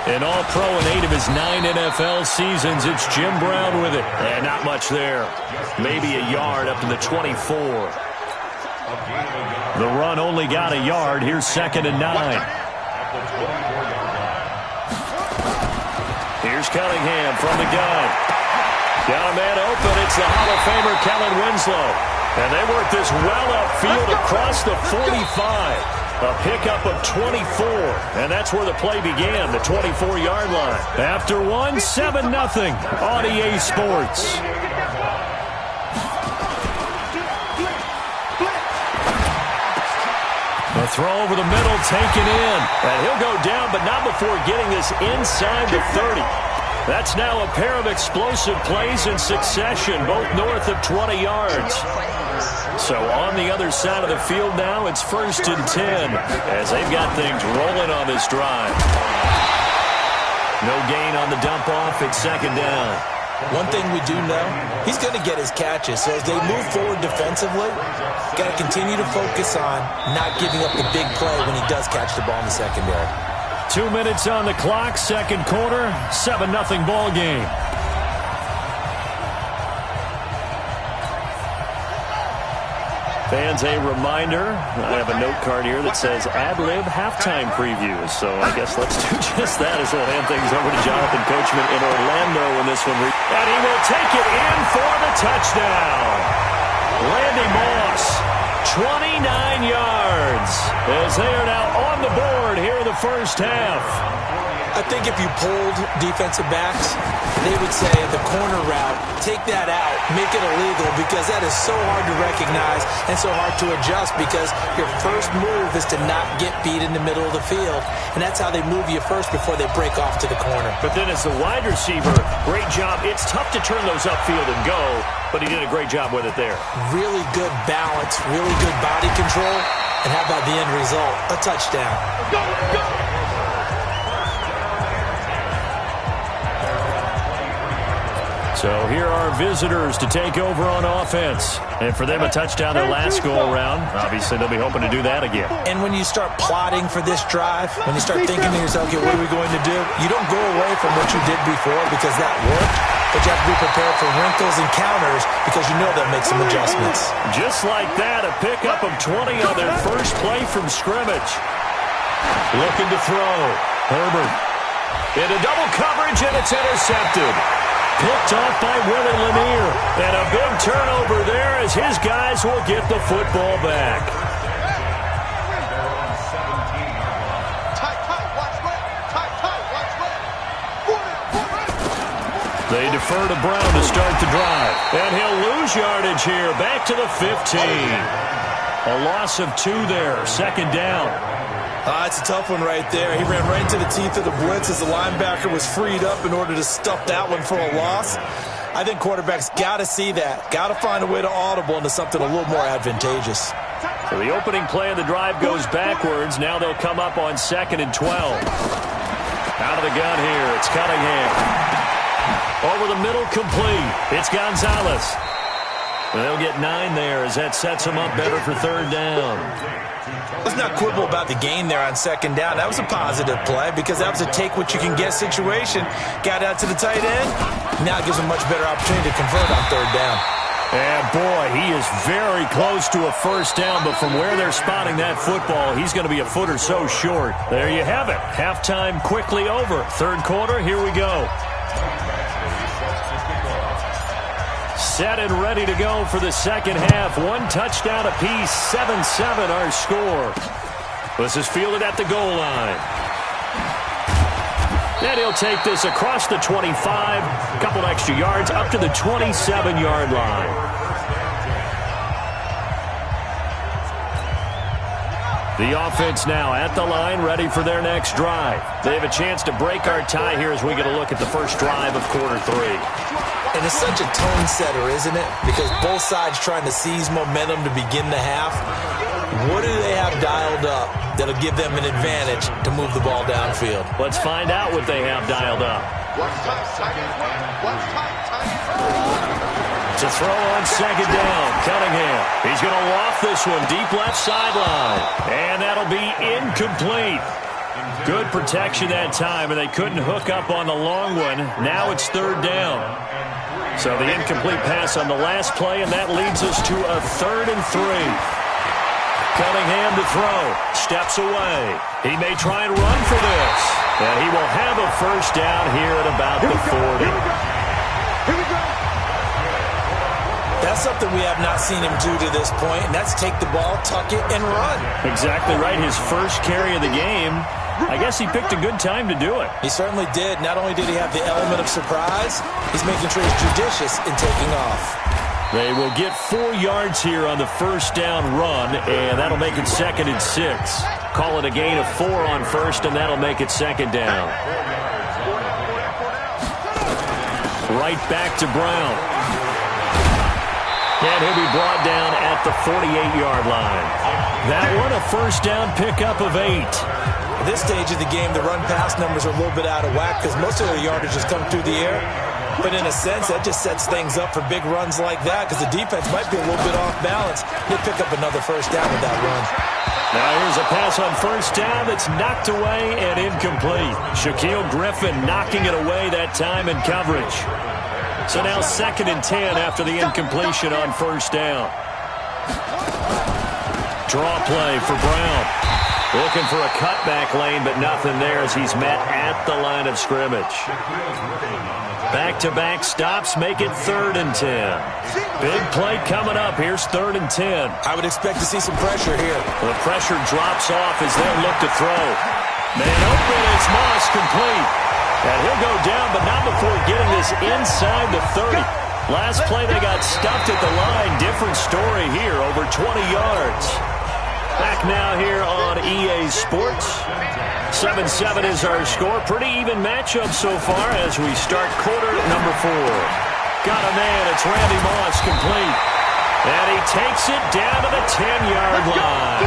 An all-pro in 8 of his 9 NFL seasons. It's Jim Brown with it. And not much there. Maybe a yard up to the 24. The run only got a yard. Here's 2nd and 9. Here's Cunningham from the gun. Got a man open. It's the Hall of Famer Kellen Winslow. And they work this well upfield across the 45. A pickup of 24, and that's where the play began, the 24-yard line. After one, 7-0 on EA Sports. The throw over the middle, taken in. And he'll go down, but not before getting this inside the 30. That's now a pair of explosive plays in succession, both north of 20 yards. So on the other side of the field now, it's 1st and 10 as they've got things rolling on this drive. No gain on the dump off. It's 2nd down. One thing we do know, he's going to get his catches. So as they move forward defensively, got to continue to focus on not giving up the big play when he does catch the ball in the secondary. 2 minutes on the clock, 2nd quarter, 7-0 ball game. Fans, a reminder, I have a note card here that says ad-lib halftime previews. So I guess let's do just that as we'll hand things over to Jonathan Coachman in Orlando when this one and he will take it in for the touchdown. Randy Moss, 29 yards as they are now on the board here in the first half. I think if you polled defensive backs, they would say the corner route, take that out, make it illegal, because that is so hard to recognize and so hard to adjust, because your first move is to not get beat in the middle of the field, and that's how they move you first before they break off to the corner. But then as the wide receiver, great job. It's tough to turn those upfield and go, but he did a great job with it there. Really good balance, really good body control, and how about the end result? A touchdown. Go, go! So here are visitors to take over on offense. And for them, a touchdown their last go-around. Obviously, they'll be hoping to do that again. And when you start plotting for this drive, when you start thinking to yourself, okay, what are we going to do? You don't go away from what you did before because that worked. But you have to be prepared for wrinkles and counters because you know they'll make some adjustments. Just like that, a pickup of 20 on their first play from scrimmage. Looking to throw. Herbert. Into double coverage, and it's intercepted. Picked off by Willie Lanier. And a big turnover there as his guys will get the football back. They defer to Brown to start the drive. And he'll lose yardage here. Back to the 15. A loss of 2 there. 2nd down. It's a tough one right there. He ran right into the teeth of the blitz as the linebacker was freed up in order to stuff that one for a loss. I think quarterbacks got to see that. Got to find a way to audible into something a little more advantageous. So the opening play of the drive goes backwards. Now they'll come up on 2nd and 12. Out of the gun here. It's Cunningham. Over the middle, complete. It's Gonzalez. They'll get 9 there as that sets them up better for 3rd down. Let's not quibble about the gain there on 2nd down. That was a positive play because that was a take-what-you-can-get situation. Got out to the tight end. Now it gives them a much better opportunity to convert on 3rd down. And, boy, he is very close to a 1st down, but from where they're spotting that football, he's going to be a foot or so short. There you have it. Halftime quickly over. 3rd quarter, here we go. Set and ready to go for the 2nd half. 1 touchdown apiece, 7-7 our score. This is fielded at the goal line. And he'll take this across the 25, a couple extra yards up to the 27-yard line. The offense now at the line, ready for their next drive. They have a chance to break our tie here as we get a look at the first drive of quarter 3. And it's such a tone setter, isn't it? Because both sides trying to seize momentum to begin the half. What do they have dialed up that'll give them an advantage to move the ball downfield? Let's find out what they have dialed up. To throw on 2nd down, Cunningham. He's going to loft this one deep left sideline. And that'll be incomplete. Good protection that time, and they couldn't hook up on the long one. Now it's third down. So the incomplete pass on the last play, and that leads us to a 3rd and 3. Cunningham to throw. Steps away. He may try and run for this. And he will have a first down here at about the 40. Here we go. That's something we have not seen him do to this point, and that's take the ball, tuck it, and run. Exactly right. His first carry of the game. I guess he picked a good time to do it. He certainly did. Not only did he have the element of surprise, he's making sure he's judicious in taking off. They will get 4 yards here on the first down run, and that'll make it 2nd and 6. Call it a gain of 4 on first, and that'll make it 2nd down. Right back to Brown. And he'll be brought down at the 48-yard line. That one, a first down pickup of 8. At this stage of the game, the run-pass numbers are a little bit out of whack because most of their yardage has come through the air. But in a sense, that just sets things up for big runs like that because the defense might be a little bit off balance. He'll pick up another first down with that run. Now here's a pass on first down that's knocked away and incomplete. Shaquille Griffin knocking it away that time in coverage. So now 2nd and 10 after the incompletion on first down. Draw play for Brown. Looking for a cutback lane, but nothing there as he's met at the line of scrimmage. Back-to-back stops make it 3rd and 10. Big play coming up. Here's 3rd and 10. I would expect to see some pressure here. The pressure drops off as they'll look to throw. Man open, it's Moss complete. And he'll go down, but not before getting this inside the 30. Last play, they got stuffed at the line. Different story here, over 20 yards. Back now here on EA Sports. 7-7 is our score. Pretty even matchup so far as we start quarter number 4. Got a man. It's Randy Moss complete. And he takes it down to the 10-yard line.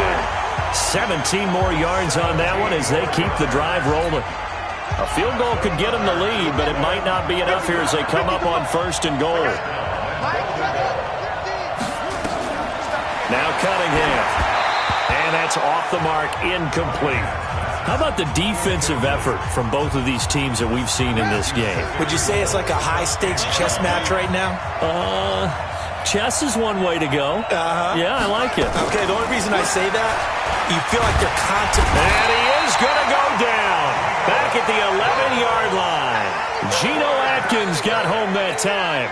17 more yards on that one as they keep the drive rolling. A field goal could get them the lead, but it might not be enough here as they come up on 1st and goal. Now Cunningham. And that's off the mark, incomplete. How about the defensive effort from both of these teams that we've seen in this game? Would you say it's like a high-stakes chess match right now? Chess is one way to go. Yeah, I like it. Okay, the only reason I say that, you feel like they're contemplating. And he is going to go down. Back at the 11-yard line. Geno Atkins got home that time.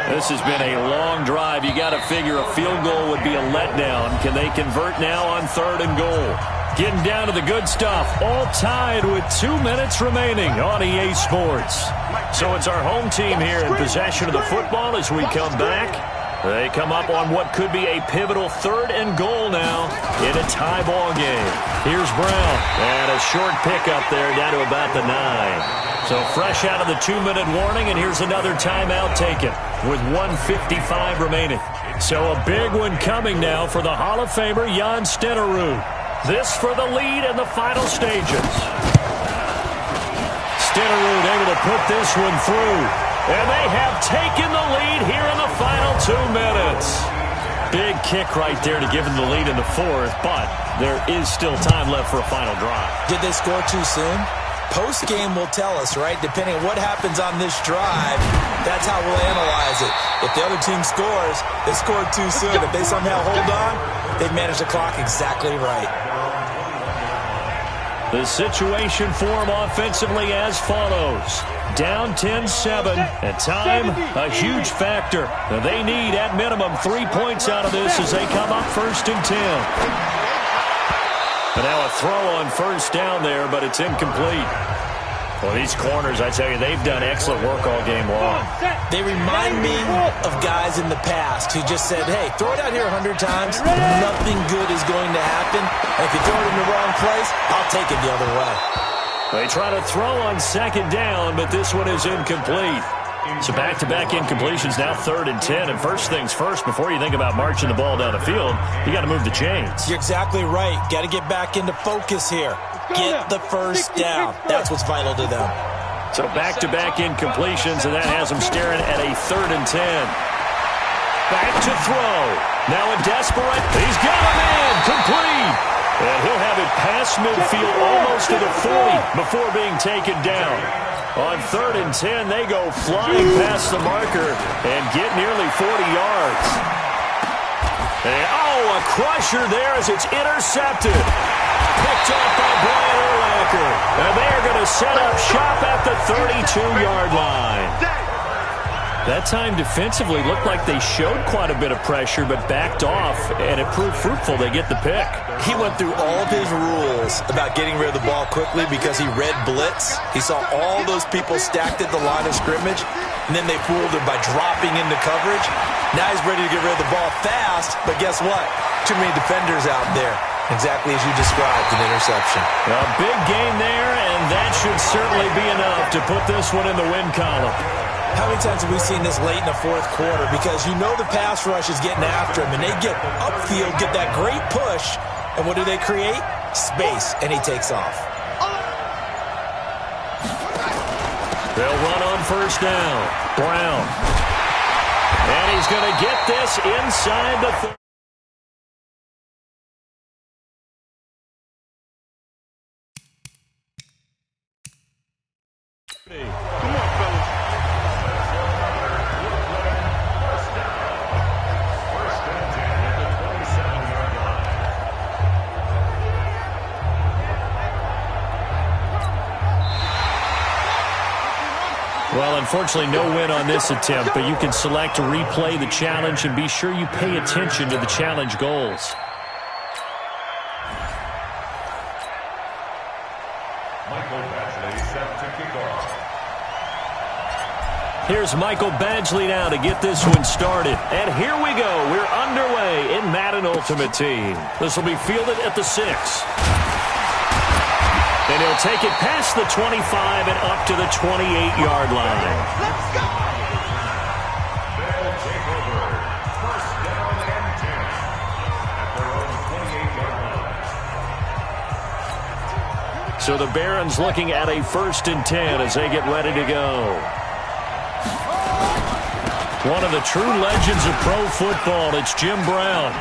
This has been a long drive. You got to figure a field goal would be a letdown. Can they convert now on 3rd and goal? Getting down to the good stuff. All tied with 2 minutes remaining on EA Sports. So it's our home team here in possession of the football as we come back. They come up on what could be a pivotal 3rd and goal now in a tie ball game. Here's Brown. And a short pickup there down to about the 9. So fresh out of the 2-minute warning, and here's another timeout taken with 1:55 remaining. So a big one coming now for the Hall of Famer Jan Stenerud. This for the lead in the final stages. Stenerud able to put this one through. And they have taken the lead here in the final 2 minutes. Big kick right there to give them the lead in the 4th, but there is still time left for a final drive. Did they score too soon? Post-game will tell us, right? Depending on what happens on this drive, that's how we'll analyze it. If the other team scores, they scored too soon. If they somehow hold on, they've managed the clock exactly right. The situation for them offensively as follows. Down 10-7, and time a huge factor. They need, at minimum, 3 points out of this as they come up 1st and 10. And now a throw on first down there, but it's incomplete. Well, these corners, I tell you, they've done excellent work all game long. They remind me of guys in the past who just said, hey, throw it out here 100 times, nothing good is going to happen. And if you throw it in the wrong place, I'll take it the other way. They try to throw on 2nd down, but this one is incomplete. So back-to-back incompletions, now 3rd and 10. And first things first, before you think about marching the ball down the field, you got to move the chains. You're exactly right. Got to get back into focus here. Get the first down. That's what's vital to them. So back-to-back incompletions, and that has them staring at a 3rd and 10. Back to throw. Now a desperate. He's got a man. Complete. And he'll have it past midfield almost to the 40 before being taken down. On 3rd and 10, they go flying past the marker and get nearly 40 yards. And, a crusher there as it's intercepted. Picked off by Brian Urlacher. And they're going to set up shop at the 32-yard line. That time defensively looked like they showed quite a bit of pressure but backed off, and it proved fruitful. They get the pick. He went through all of his rules about getting rid of the ball quickly because he read blitz. He saw all those people stacked at the line of scrimmage, and then they fooled him by dropping into coverage. Now he's ready to get rid of the ball fast, but guess what? Too many defenders out there. Exactly as you described, an interception. A big gain there, and that should certainly be enough to put this one in the win column. How many times have we seen this late in the 4th quarter? Because you know the pass rush is getting after him, and they get upfield, get that great push, and what do they create? Space, and he takes off. They'll run on 1st down. Brown. And he's going to get this inside the 30. Well, unfortunately, no win on this attempt, but you can select to replay the challenge and be sure you pay attention to the challenge goals. Here's Michael Badgley now to get this one started. And here we go. We're underway in Madden Ultimate Team. This will be fielded at the 6. And he'll take it past the 25 and up to the 28-yard line. Let's go! They'll take over. 1st down and 10 at their own 28-yard line. So the Barons looking at a 1st and 10 as they get ready to go. One of the true legends of pro football, it's Jim Brown.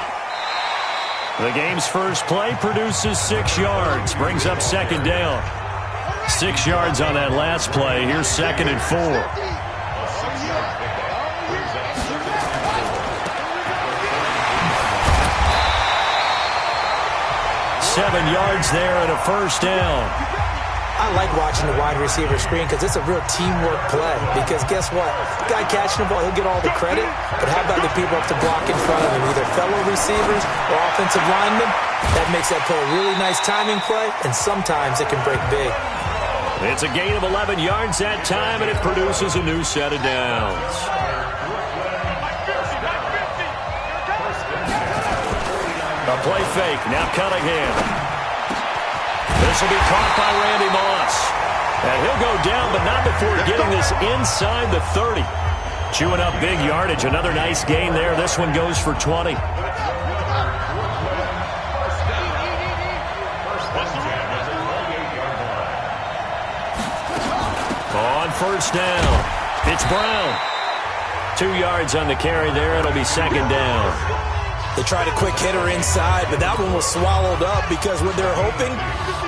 The game's first play produces 6 yards, brings up 2nd down. 6 yards on that last play. Here's 2nd and 4. 7 yards there and a 1st down. I like watching the wide receiver screen because it's a real teamwork play. Because guess what? The guy catching the ball, he'll get all the credit. But how about the people up to block in front of him, either fellow receivers or offensive linemen? That makes that play a really nice timing play, and sometimes it can break big. It's a gain of 11 yards that time, and it produces a new set of downs. A play fake, now Cunningham. This will be caught by Randy Moss. And he'll go down, but not before getting this inside the 30. Chewing up big yardage. Another nice gain there. This one goes for 20. On 1st down, it's Brown. 2 yards on the carry there. It'll be 2nd down. They tried a quick hitter inside, but that one was swallowed up because what they're hoping,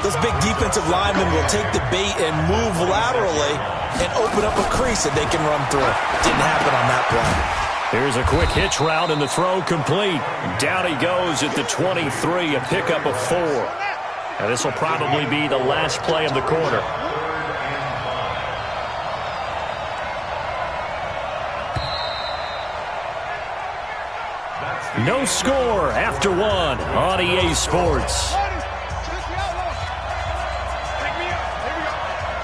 those big defensive linemen will take the bait and move laterally and open up a crease that they can run through. Didn't happen on that play. Here's a quick hitch route and the throw complete. Down he goes at the 23, a pickup of 4. And this will probably be the last play of the quarter. No score after 1 on EA Sports.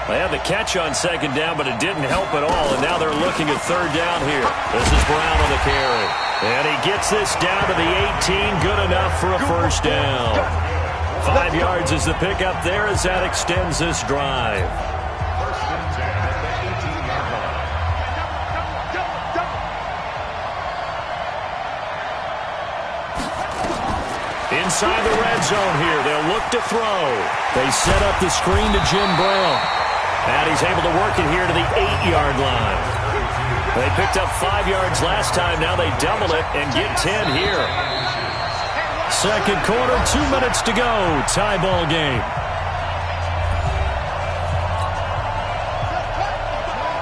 They had the catch on 2nd down, but it didn't help at all, and now they're looking at 3rd down here. This is Brown on the carry. And he gets this down to the 18, good enough for a 1st down. 5 yards is the pickup there as that extends this drive. 1st and 10 at the 18-yard line. Inside the red zone here, they'll look to throw. They set up the screen to Jim Brown. And he's able to work it here to the 8-yard line. They picked up 5 yards last time. Now they double it and get 10 here. Second quarter, 2 minutes to go. Tie ball game.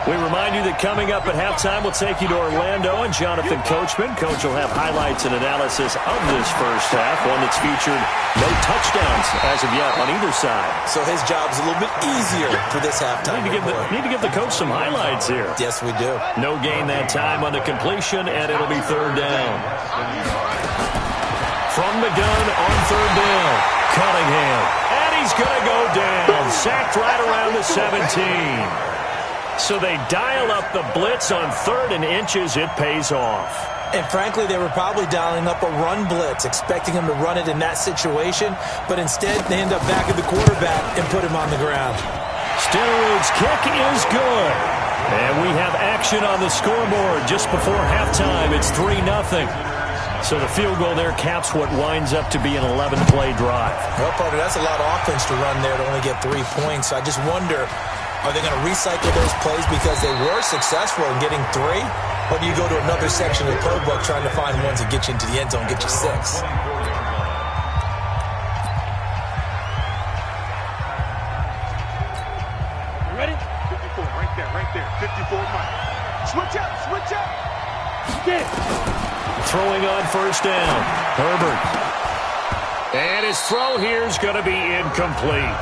We remind you that coming up at halftime, we'll take you to Orlando and Jonathan Coachman. Coach will have highlights and analysis of this first half, one that's featured no touchdowns as of yet on either side. So his job is a little bit easier for this halftime. Need to give the coach some highlights here. Yes, we do. No gain that time on the completion, and it'll be third down. From the gun on third down, Cunningham. And he's going to go down. Sacked right around the 17. So they dial up the blitz on 3rd and inches. It pays off. And frankly, they were probably dialing up a run blitz, expecting him to run it in that situation. But instead, they end up back at the quarterback and put him on the ground. Stenerud's kick is good. And we have action on the scoreboard just before halftime. It's 3-0. So the field goal there caps what winds up to be an 11-play drive. Well, partner, that's a lot of offense to run there to only get 3 points. So I just wonder, are they going to recycle those plays because they were successful in getting 3? Or do you go to another section of the playbook trying to find ones that get you into the end zone, get you 6? Ready? 54, right there. 54 Mike. Switch up. Get. Throwing on first down. Herbert. And his throw here is going to be incomplete.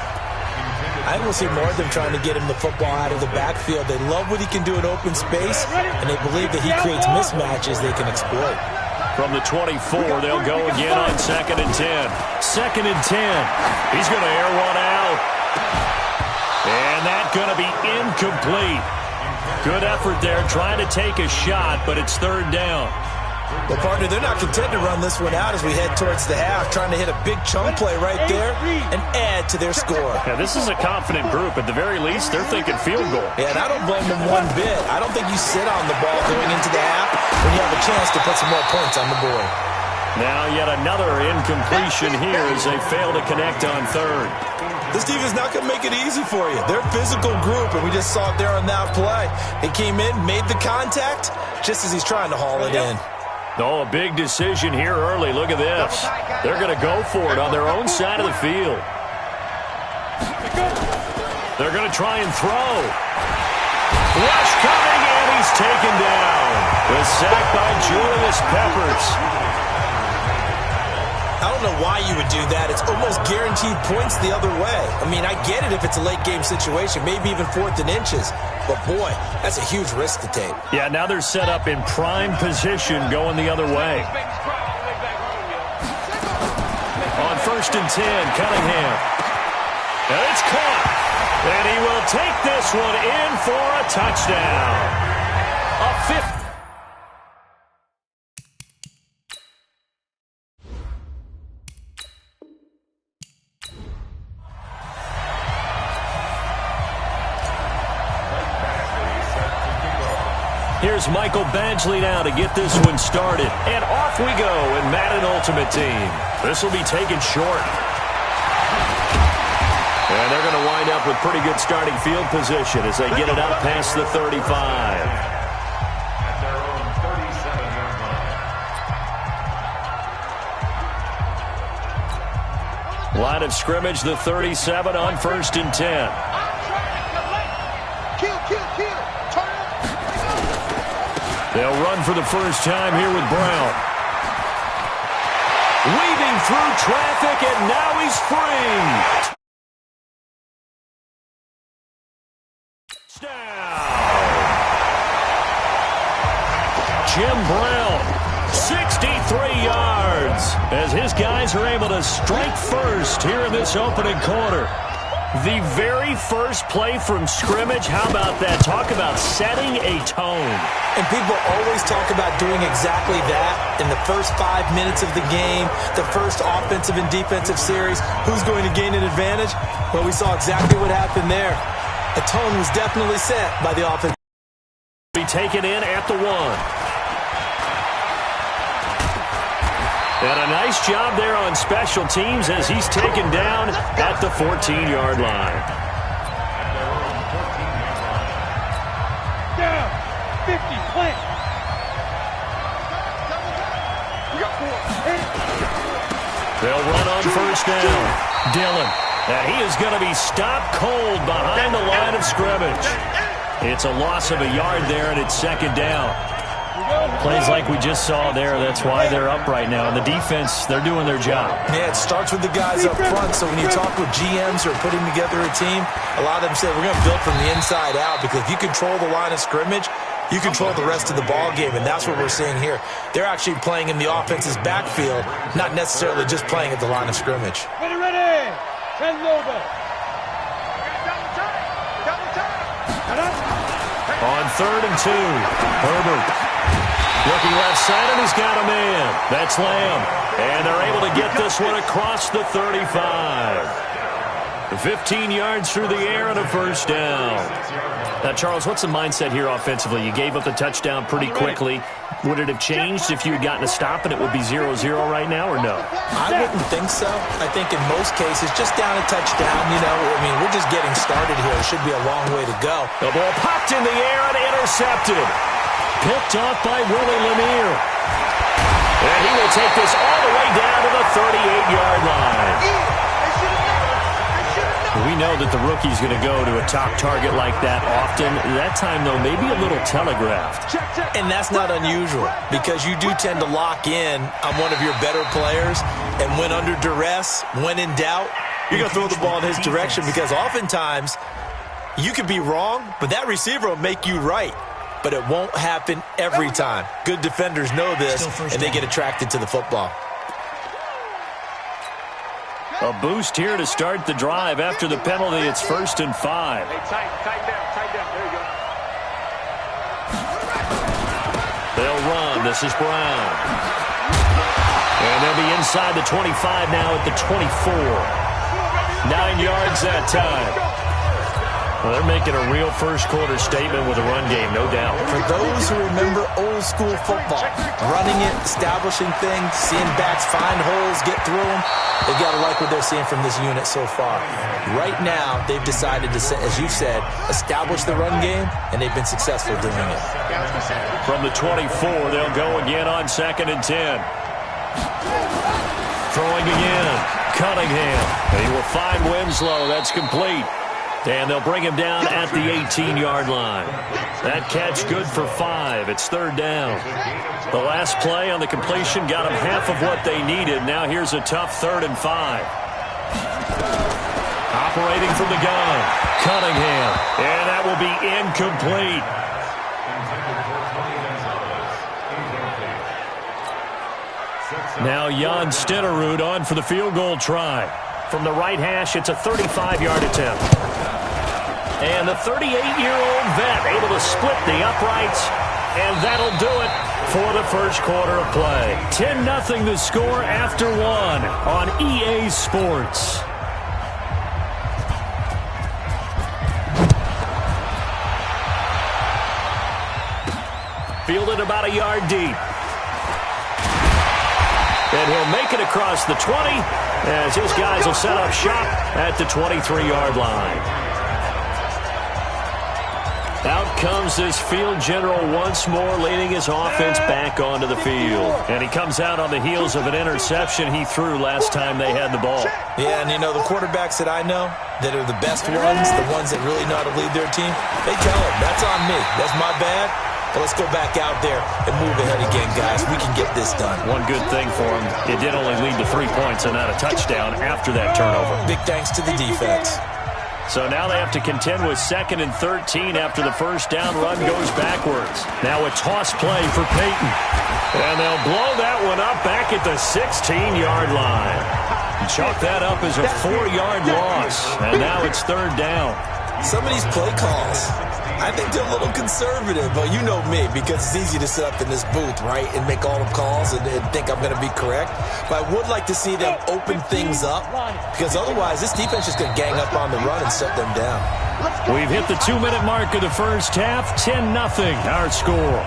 I will see more of them trying to get him the football out of the backfield. They love what he can do in open space, and they believe that he creates mismatches they can exploit. From the 24, they'll go again on 2nd and 10. 2nd and 10. He's going to air one out. And that's going to be incomplete. Good effort there, trying to take a shot, but it's 3rd down. Well, partner, they're not content to run this one out as we head towards the half, trying to hit a big chunk play right there and add to their score. Yeah, this is a confident group. At the very least, they're thinking field goal. Yeah, and I don't blame them one bit. I don't think you sit on the ball going into the half when you have a chance to put some more points on the board. Now yet another incompletion here as they fail to connect on 3rd. This team is not going to make it easy for you. They're a physical group, and we just saw it there on that play. They came in, made the contact, just as he's trying to haul it in. Oh, a big decision here early. Look at this. They're going to go for it on their own side of the field. They're going to try and throw. Rush coming, and he's taken down. The sack by Julius Peppers. I don't know why you would do that. It's almost guaranteed points the other way. I mean, I get it if it's a late-game situation, maybe even 4th and inches. But, boy, that's a huge risk to take. Yeah, now they're set up in prime position going the other way. On 1st and 10, Cunningham. And it's caught. And he will take this one in for a touchdown. A 5th. Here's Michael Badgley now to get this one started. And off we go in Madden Ultimate Team. This will be taken short. And they're going to wind up with pretty good starting field position as they get it up past the 35. At their own 37-yard line. Line of scrimmage, the 37 on 1st and 10. Kill. They'll run for the first time here with Brown. Weaving through traffic, and now he's free. Jim Brown, 63 yards, as his guys are able to strike first here in this opening quarter. The very first play from scrimmage, how about that? Talk about setting a tone. And people always talk about doing exactly that in the first 5 minutes of the game, the first offensive and defensive series. Who's going to gain an advantage? Well, we saw exactly what happened there. The tone was definitely set by the offense. Be taken in at the 1. And a nice job there on special teams as he's taken down at the 14-yard line. Down. 50. Plant. We got 4. on first down. Dillon. And he is going to be stopped cold behind the line of scrimmage. It's a loss of a yard there, and it's second down. Plays like we just saw there. That's why they're up right now. And the defense, they're doing their job. Yeah, it starts with the guys up front. So when you talk with GMs who are putting together a team, a lot of them say we're going to build from the inside out, because if you control the line of scrimmage, you control the rest of the ball game, and that's what we're seeing here. They're actually playing in the offense's backfield, not necessarily just playing at the line of scrimmage. Ready. Send over. On 3rd and 2, Herbert. Looking left side, and he's got a man. That's Lamb. And they're able to get this one across the 35. 15 yards through the air and a first down. Now, Charles, what's the mindset here offensively? You gave up the touchdown pretty quickly. Would it have changed if you had gotten a stop and it would be 0-0 right now, or no? I wouldn't think so. I think in most cases, just down a touchdown, we're just getting started here. It should be a long way to go. The ball popped in the air and intercepted. Picked off by Willie Lanier. And he will take this all the way down to the 38-yard line. We know that the rookie's going to go to a top target like that often. That time, though, maybe a little telegraphed. And that's not unusual, because you do tend to lock in on one of your better players, and when under duress, when in doubt, you're going to throw the ball in his direction, because oftentimes you could be wrong, but that receiver will make you right. But it won't happen every time. Good defenders know this, and they get attracted to the football. A boost here to start the drive. After the penalty, it's 1st and 5. Hey, tight down. There you go. They'll run. This is Brown. And they'll be inside the 25 now at the 24. 9 yards that time. Well, they're making a real first-quarter statement with a run game, no doubt. For those who remember old-school football, running it, establishing things, seeing backs find holes, get through them, they've got to like what they're seeing from this unit so far. Right now, they've decided to, as you said, establish the run game, and they've been successful doing it. From the 24, they'll go again on 2nd and 10. Throwing again, Cunningham. And he will find Winslow. That's complete. And they'll bring him down at the 18-yard line. That catch good for 5. It's 3rd down. The last play on the completion got them half of what they needed. Now here's a tough 3rd and 5. Operating from the gun, Cunningham. And that will be incomplete. Now Jan Stenerud on for the field goal try. From the right hash, it's a 35-yard attempt. And the 38-year-old vet able to split the uprights, and that'll do it for the first quarter of play. 10-0 the score after 1 on EA Sports. Fielded about a yard deep. And he'll make it across the 20 as his guys will set up shop at the 23-yard line. Out comes this field general once more, leading his offense back onto the field. And he comes out on the heels of an interception he threw last time they had the ball. Yeah, and the quarterbacks that I know that are the best ones, the ones that really know how to lead their team, they tell them, that's on me. That's my bad. But let's go back out there and move ahead again, guys. We can get this done. One good thing for him, it did only lead to 3 points and not a touchdown after that turnover. Big thanks to the defense. So now they have to contend with 2nd and 13 after the first down run goes backwards. Now a toss play for Peyton. And they'll blow that one up back at the 16-yard line. Chalk that up as a 4-yard loss. And now it's 3rd down. Some of these play calls, I think they're a little conservative, but you know me, because it's easy to sit up in this booth, right, and make all the calls and think I'm going to be correct. But I would like to see them open things up, because otherwise this defense is going to gang up on the run and shut them down. We've hit the 2-minute mark of the first half. 10-0 our score.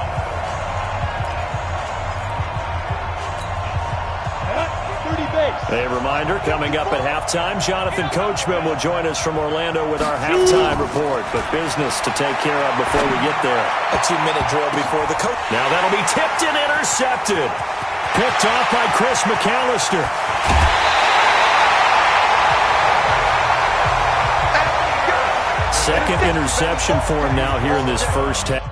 A reminder, coming up at halftime, Jonathan Coachman will join us from Orlando with our halftime report. But business to take care of before we get there. A 2-minute drill before the coach. Now that'll be tipped and intercepted. Picked off by Chris McAllister. second interception for him now here in this first half.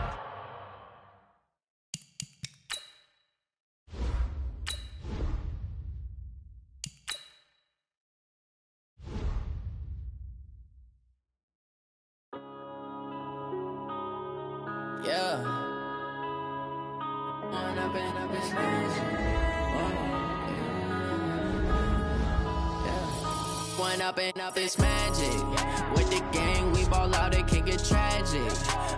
Up it's magic. With the gang, we ball out, it can get tragic.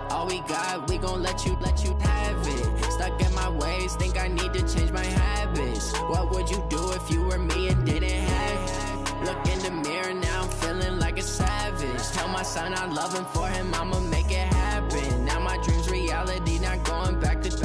All we got, we gon' let you have it. Stuck in my ways, think I need to change my habits. What would you do if you were me and didn't have it? Look in the mirror, now I'm feeling like a savage. Tell my son I love him, for him I'ma make it happen. Now my dream's reality, not going back to.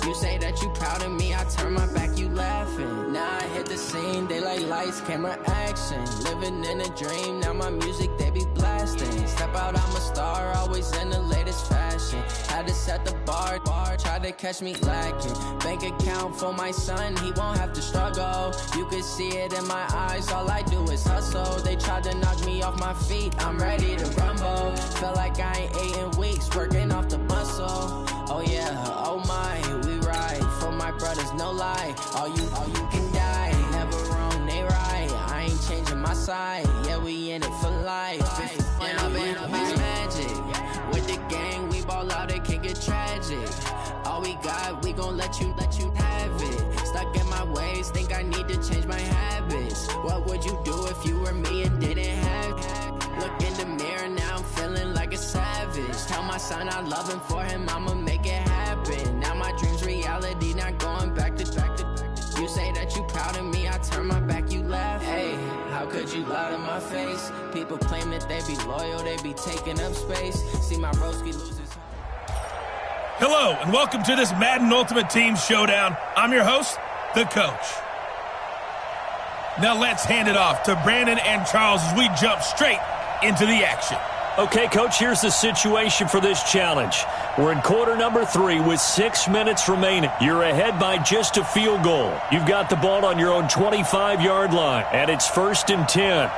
You say that you proud of me, I turn my back, you laughing. Now I hit the scene, they like lights, camera, action. Living in a dream, now my music, they be blasting. Step out, I'm a star, always in the latest fashion. Had to set the bar, try to catch me lacking. Bank account for my son, he won't have to struggle. You can see it in my eyes, all I do is hustle. They tried to knock me off my feet, I'm ready to rumble. Feel like I ain't ate in weeks, working off the muscle. Oh yeah, oh my, we ride for my brothers, no lie. All you can die, never wrong, they right. I ain't changing my side, yeah, we in it for life. When I've been up, it's magic. With the gang, we ball out, it can get tragic. All we got, we gon' let you have it. Stuck in my ways, think I need to change my habits. What would you do if you were me and didn't have it? Look in the mirror, now I'm feeling like a savage. Tell my son I love him, for him I'ma make it happen. Now my dream's reality, not going back to. You say that you proud of me, I turn my back, you laugh. Hey, how could you lie to my face? People claim that they be loyal, they be taking up space. See my broski lose his. Hello, and welcome to this Madden Ultimate Team Showdown. I'm your host, the coach. Now let's hand it off to Brandon and Charles as we jump straight into the action. Okay, Coach, here's the situation for this challenge. We're in quarter number 3 with 6 minutes remaining. You're ahead by just a field goal. You've got the ball on your own 25-yard line, and it's 1st and 10.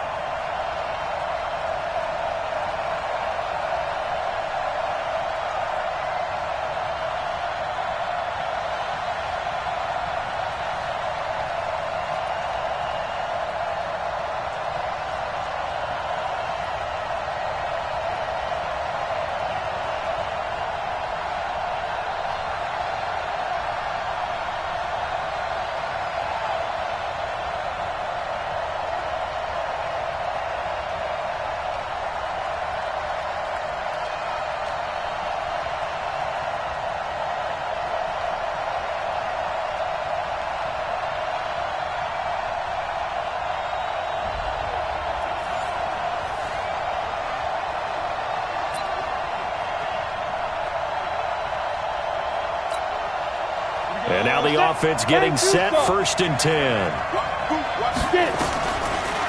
And now the offense getting set, 1st and 10.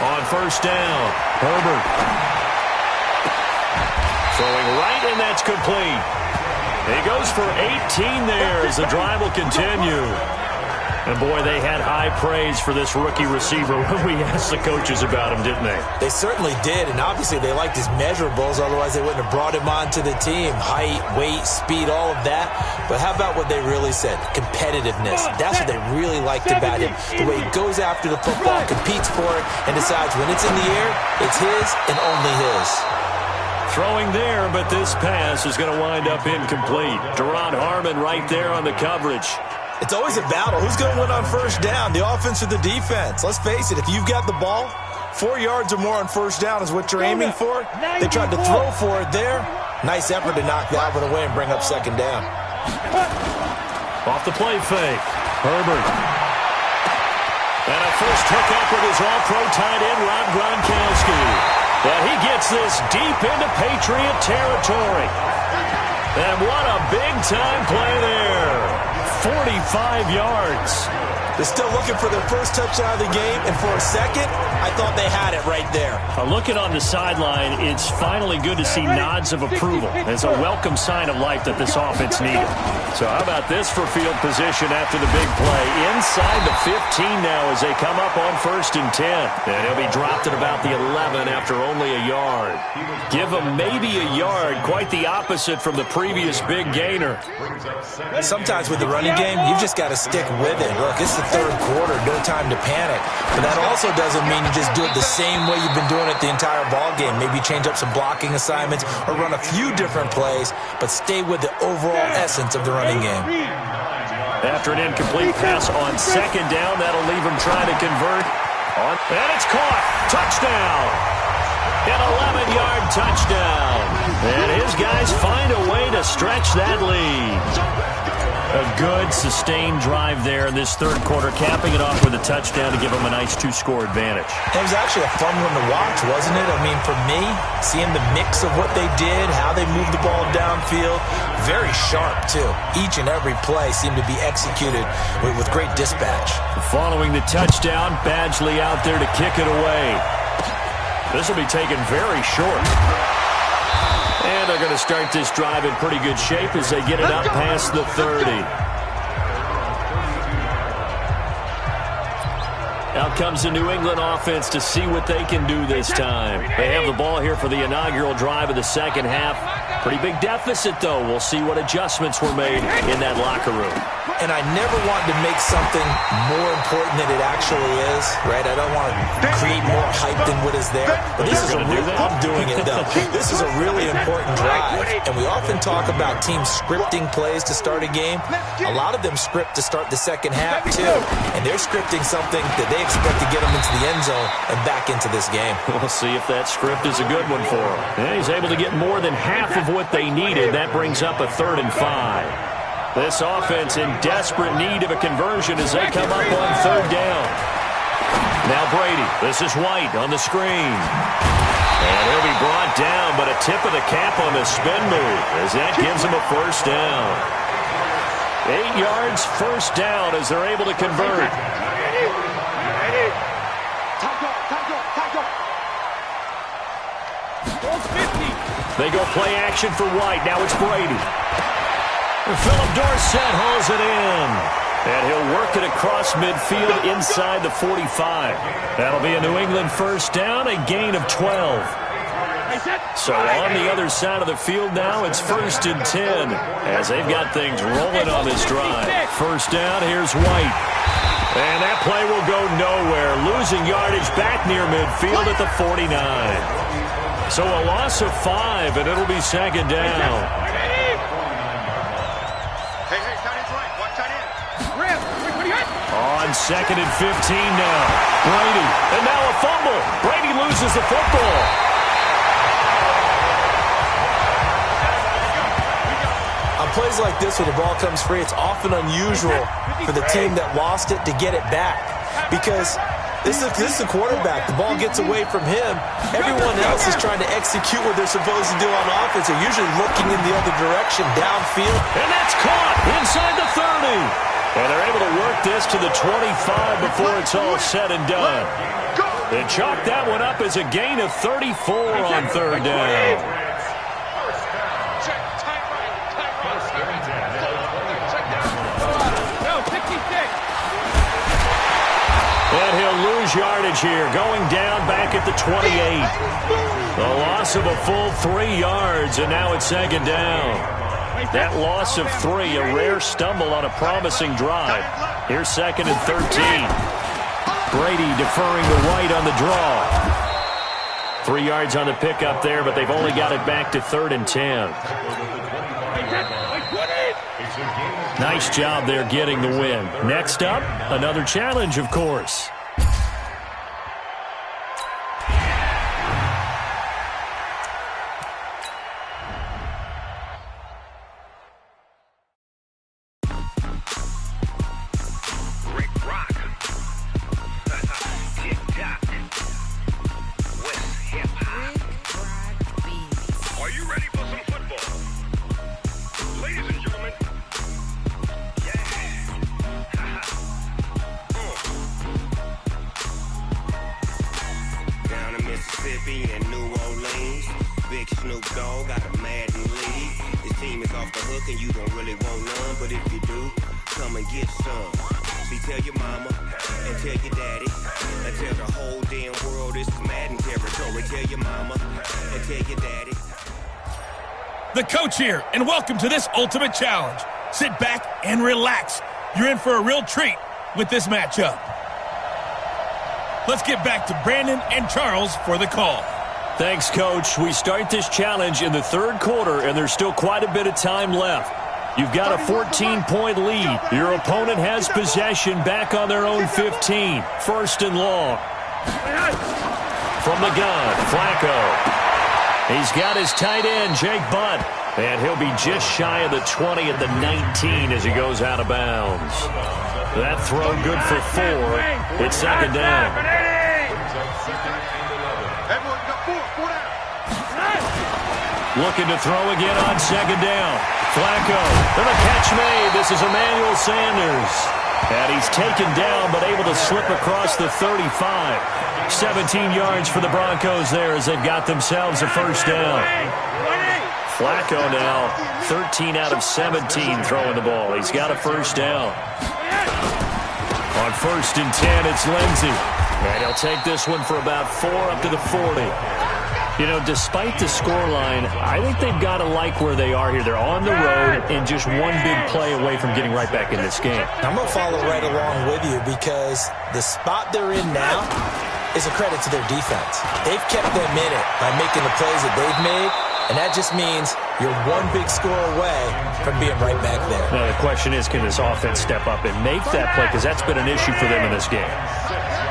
On 1st down, Herbert. Throwing right, and that's complete. He goes for 18 there as the drive will continue. And, boy, they had high praise for this rookie receiver when we asked the coaches about him, didn't they? They certainly did, and obviously they liked his measurables. Otherwise, they wouldn't have brought him onto the team. Height, weight, speed, all of that. But how about what they really said? Competitiveness. That's what they really liked about him. The way he goes after the football, competes for it, and decides when it's in the air, it's his and only his. Throwing there, but this pass is going to wind up incomplete. Deron Harmon right there on the coverage. It's always a battle. Who's going to win on 1st down, the offense or the defense? Let's face it, if you've got the ball, 4 yards or more on 1st down is what you're aiming for. They tried to throw for it there. Nice effort to knock that one away and bring up 2nd down. Off the play fake, Herbert. And a first hookup with his all-pro tight end, Rob Gronkowski. But he gets this deep into Patriot territory. And what a big-time play there. 45 yards. They're still looking for their first touchdown of the game, and for a second, I thought they had it right there. Looking on the sideline, it's finally good to see nods of approval. It's a welcome sign of life that this offense needed. So how about this for field position after the big play? Inside the 15 now as they come up on 1st and 10. And he'll be dropped at about the 11 after only a yard. Give him maybe a yard, quite the opposite from the previous big gainer. Sometimes with the running game, you've just got to stick with it. Look, it's the third quarter, no time to panic. But that also doesn't mean you just do it the same way you've been doing it the entire ball game. Maybe change up some blocking assignments or run a few different plays, but stay with the overall essence of the running game. After an incomplete pass on 2nd down, that'll leave him trying to convert. And it's caught. Touchdown. An 11-yard touchdown. And his guys find a way to stretch that lead. A good, sustained drive there in this third quarter, capping it off with a touchdown to give them a nice 2-score advantage. It was actually a fun one to watch, wasn't it? I mean, for me, seeing the mix of what they did, how they moved the ball downfield, very sharp, too. Each and every play seemed to be executed with great dispatch. Following the touchdown, Badgley out there to kick it away. This will be taken very short. And they're going to start this drive in pretty good shape as they get it up past the 30. Out comes the New England offense to see what they can do this time. They have the ball here for the inaugural drive of the second half. Pretty big deficit, though. We'll see what adjustments were made in that locker room. And I never want to make something more important than it actually is, right? I don't want to create more hype than what is there. But this is a real, I'm doing it, though. This is a really important drive. And we often talk about teams scripting plays to start a game. A lot of them script to start the second half, too. And they're scripting something that they expect to get them into the end zone and back into this game. We'll see if that script is a good one for him. Yeah, he's able to get more than half of what they needed. That brings up a 3rd and 5. This offense in desperate need of a conversion as they come up on 3rd down. Now Brady. This is White on the screen. And he'll be brought down, but a tip of the cap on the spin move as that gives him a 1st down. 8 yards, 1st down as they're able to convert. They go play action for White. Now it's Brady. Philip Dorsett hauls it in. And he'll work it across midfield inside the 45. That'll be a New England 1st down, a gain of 12. So on the other side of the field now, it's 1st and 10 as they've got things rolling on this drive. 1st down, here's White. And that play will go nowhere, losing yardage back near midfield at the 49. So a loss of 5, and it'll be 2nd down. On 2nd and 15 now. Brady, and now a fumble. Brady loses the football. On plays like this where the ball comes free, it's often unusual for the team that lost it to get it back. Because this is the quarterback. The ball gets away from him. Everyone else is trying to execute what they're supposed to do on offense. They're usually looking in the other direction, downfield. And that's caught inside the 30. And they're able to work this to the 25 before it's all said and done. They chalk that one up as a gain of 34 on 3rd down. And he'll lose yardage here, going down back at the 28. The loss of a full 3 yards, and now it's 2nd down. That loss of 3, a rare stumble on a promising drive. Here's 2nd and 13. Brady deferring to White on the draw. 3 yards on the pickup there, but they've only got it back to 3rd and 10. Nice job there getting the win. Next up, another challenge, of course. Ladies and gentlemen, yeah. got a Madden lead. This team is off the hook and you don't really want none. But if you do, come and get some. See, tell your mama and tell your daddy and tell the whole damn world this is Madden territory. Tell your mama and tell your daddy. The coach here, and welcome to this Ultimate Challenge. Sit back and relax. You're in for a real treat with this matchup. Let's get back to Brandon and Charles for the call. Thanks, Coach. We start this challenge in the third quarter, and there's still quite a bit of time left. You've got a 14-point lead. Your opponent has possession back on their own 15. First and long. From the gun, Flacco. He's got his tight end, Jake Butt. And he'll be just shy of the 20 at the 19 as he goes out of bounds. That throw good for 4. It's second down. Looking to throw again on second down. Flacco. And the catch made. This is Emmanuel Sanders. And he's taken down but able to slip across the 35. 17 yards for the Broncos there as they've got themselves a first down. Flacco now 13 out of 17 throwing the ball. He's got a first down. On first and 10, it's Lindsey. And he'll take this one for about 4 up to the 40. You know, despite the scoreline, I think they've got to like where they are here. They're on the road and just one big play away from getting right back in this game. I'm going to follow right along with you because the spot they're in now is a credit to their defense. They've kept them in it by making the plays that they've made, and that just means you're one big score away from being right back there. Now, the question is, can this offense step up and make that play? Because that's been an issue for them in this game.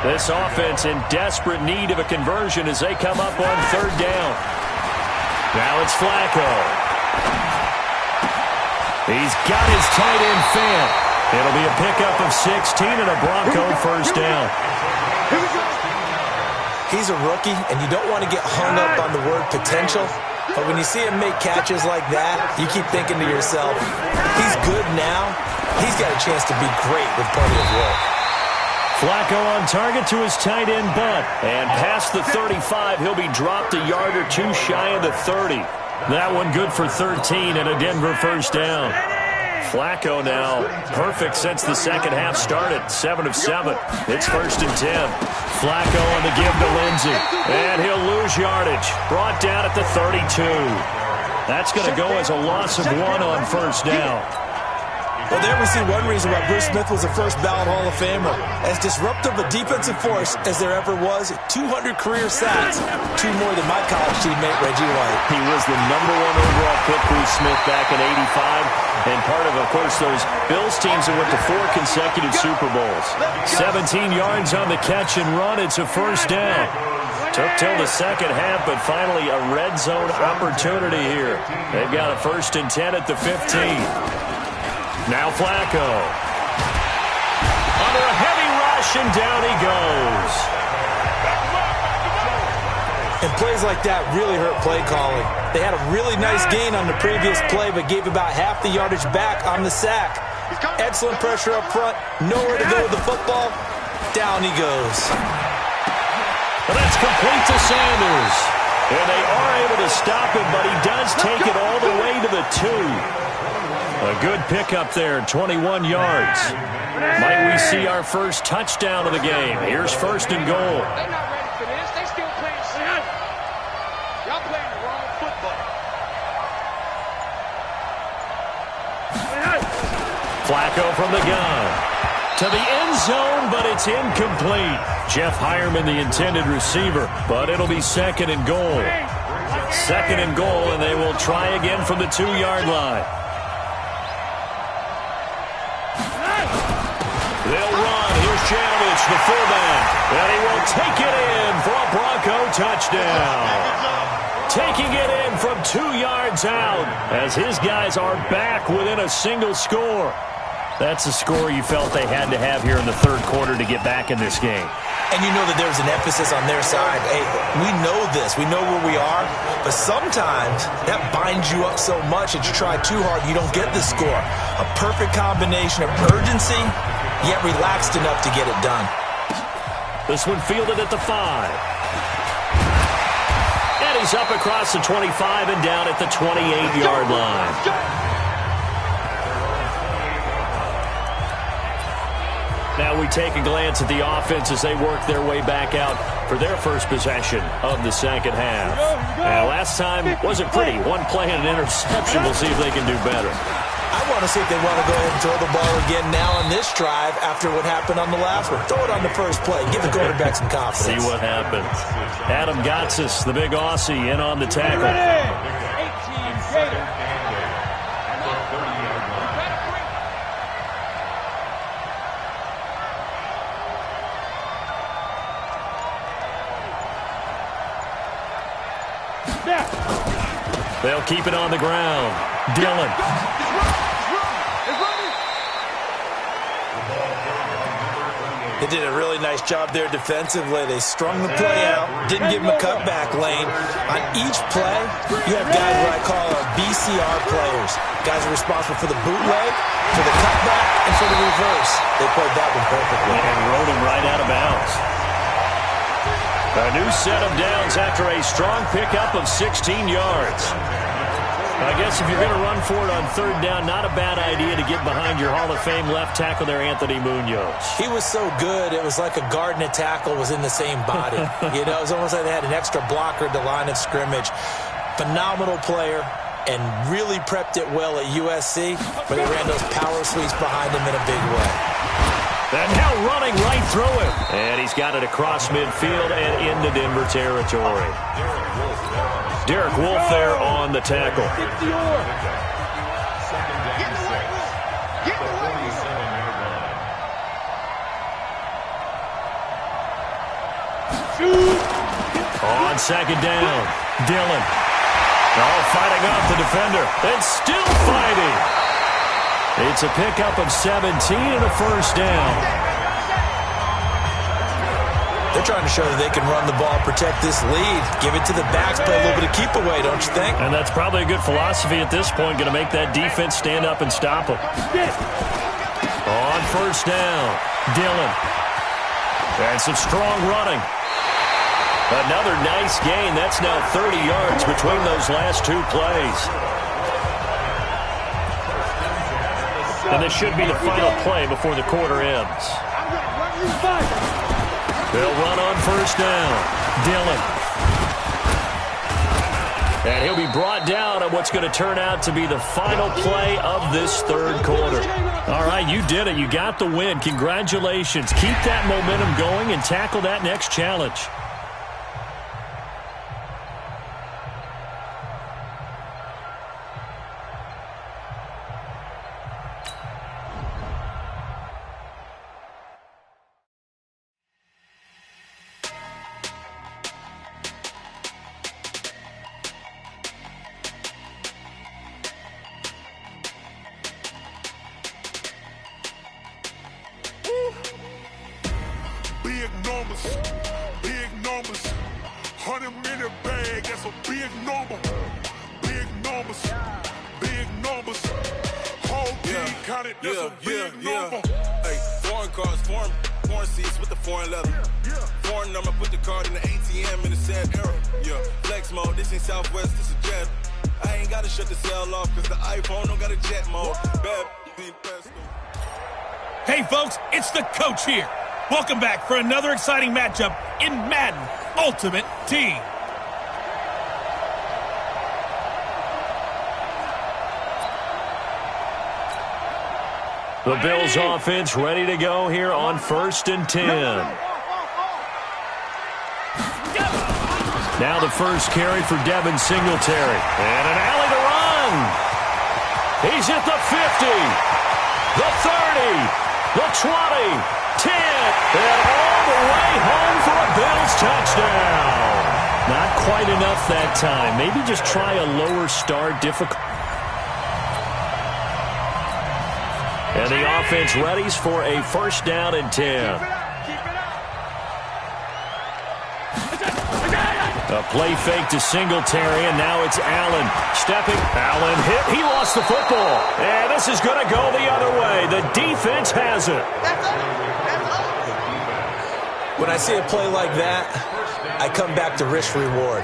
This offense in desperate need of a conversion as they come up on third down. Now it's Flacco. He's got his tight end fan. It'll be a pickup of 16 and a Bronco first down. He's a rookie, and you don't want to get hung up on the word potential. But when you see him make catches like that, you keep thinking to yourself, he's good now. He's got a chance to be great with plenty of work. Flacco on target to his tight end Butt. And past the 35, he'll be dropped a yard or two shy of the 30. That one good for 13 and a Denver first down. Flacco now perfect since the second half started. 7 of 7. It's first and 10. Flacco on the give to Lindsey. And he'll lose yardage. Brought down at the 32. That's going to go as a loss of 1 on first down. Well, there we see one reason why Bruce Smith was a first-ballot Hall of Famer. As disruptive a defensive force as there ever was, 200 career sacks, 2 more than my college teammate Reggie White. He was the #1 overall pick, Bruce Smith, back in '85, and part of course, those Bills teams that went to 4 consecutive Super Bowls. 17 yards on the catch and run. It's a first down. Took till the second half, but finally a red zone opportunity here. They've got a first and 10 at the 15. Now Flacco. Under a heavy rush, and down he goes. And plays like that really hurt play calling. They had a really nice gain on the previous play, but gave about half the yardage back on the sack. Excellent pressure up front. Nowhere to go with the football. Down he goes. Well, that's complete to Sanders. And they are able to stop him, but he does take it all the way to the 2. A good pickup there, 21 yards. Might we see our first touchdown of the game? Here's first and goal. They're not ready for this. They still playing snap. Y'all playing the wrong football. Flacco from the gun. To the end zone, but it's incomplete. Jeff Hireman, the intended receiver, but it'll be second and goal. Second and goal, and they will try again from the 2-yard line. They'll run. Here's Janovich, the fullback. And he will take it in for a Bronco touchdown. Taking it in from 2 yards out as his guys are back within a single score. That's a score you felt they had to have here in the third quarter to get back in this game. And you know that there's an emphasis on their side. Hey, we know this. We know where we are. But sometimes that binds you up so much that you try too hard, you don't get the score. A perfect combination of urgency, yet relaxed enough to get it done. This one fielded at the 5. And he He's up across the 25 and down at the 28-yard line. Now we take a glance at the offense as they work their way back out for their first possession of the second half. Now, last time wasn't pretty. One play and an interception. We'll see if they can do better. I want to see if they want to go ahead and throw the ball again now on this drive after what happened on the last one. Throw it on the first play. Give the quarterback some confidence. See what happens. Adam Gotsis, the big Aussie, in on the tackle. 18 Gator. They'll keep it on the ground. Dillon. They did a really nice job there defensively. They strung the play out, didn't give him a cutback lane. On each play, you have guys what I call BCR players. Guys are responsible for the bootleg, for the cutback, and for the reverse. They played that one perfectly. And rode him right out of bounds. A new set of downs after a strong pickup of 16 yards. I guess if you're going to run for it on third down, not a bad idea to get behind your Hall of Fame left tackle there, Anthony Munoz. He was so good, it was like a guard and a tackle was in the same body. You know, it was almost like they had an extra blocker at the line of scrimmage. Phenomenal player, and really prepped it well at USC, where they ran those power sweeps behind him in a big way. And now running right through it. And he's got it across midfield and into Denver territory. Derek Wolfe there on the tackle. On second down, Dillon. All fighting off the defender. And still fighting. It's a pickup of 17 and a first down. They're trying to show that they can run the ball, protect this lead, give it to the backs, play a little bit of keep away, don't you think? And that's probably a good philosophy at this point, going to make that defense stand up and stop them. On first down, Dillon. And some strong running. Another nice gain. That's now 30 yards between those last two plays. And this should be the final play before the quarter ends. They'll run on first down. Dillon. And he'll be brought down on what's going to turn out to be the final play of this third quarter. All right, you did it. You got the win. Congratulations. Keep that momentum going and tackle that next challenge. Big numbers, 100-minute bag, that's a big number. Big numbers, whole team counted, that's a big number. Hey, foreign cars, foreign seats with the foreign leather. Foreign number, put the card in the ATM in the sad era. Yeah, flex mode, this ain't Southwest, this is jet. I ain't gotta shut the cell off, cause the iPhone don't got a jet mode. Hey folks, it's the coach here. Welcome back for another exciting matchup in Madden Ultimate Team. The Bills offense ready to go here on 1st and 10. Now the first carry for Devin Singletary. And an alley to run. He's at the 50, the 30, the 20. 10, and all the way home for a Bills touchdown. Not quite enough that time. Maybe just try a lower start, difficult. And the offense readies for a first down and 10. A play fake to Singletary, and now it's Allen. Stepping, Allen hit, he lost the football. And this is going to go the other way. The defense has it. When I see a play like that, I come back to risk-reward.